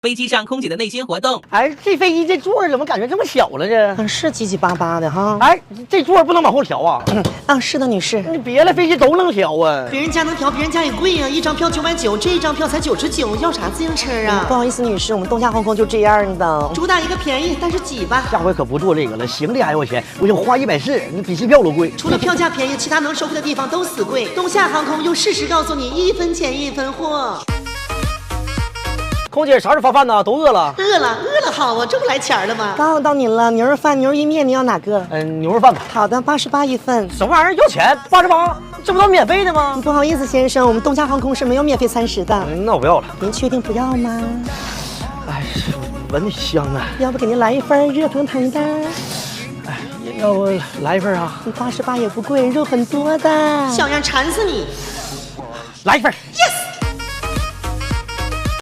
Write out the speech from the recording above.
飞机上空姐的内心活动。哎，这飞机这座怎么感觉这么小了这？是挤挤巴巴的哈。哎，这座不能往后调啊？是的，女士。你别的飞机都能调啊？别人家能调，别人家也贵呀、一张票990，这一张票才99，要啥自行车啊？不好意思，女士，我们东亚航空就这样的，主打一个便宜，但是挤吧。下回可不做这个了，行李还要钱，我想花140，你比机票都贵。除了票价便宜，其他能收费的地方都死贵。东夏航空用事实告诉你，1分钱1分货。空姐啥时候发饭呢？都饿了。饿了好啊，这不来钱了吗？刚好到您了，牛肉饭、牛肉意面，你要哪个？牛肉饭吧。好的，88一份。什么玩意儿要钱？88，这不都免费的吗？不好意思，先生，我们东夏航空是没有免费餐食的。那我不要了。您确定不要吗？哎，闻着香啊。要不给您来一份热腾腾的？哎，要不来一份啊？88也不贵，肉很多的。小样馋死你！来一份。Yes。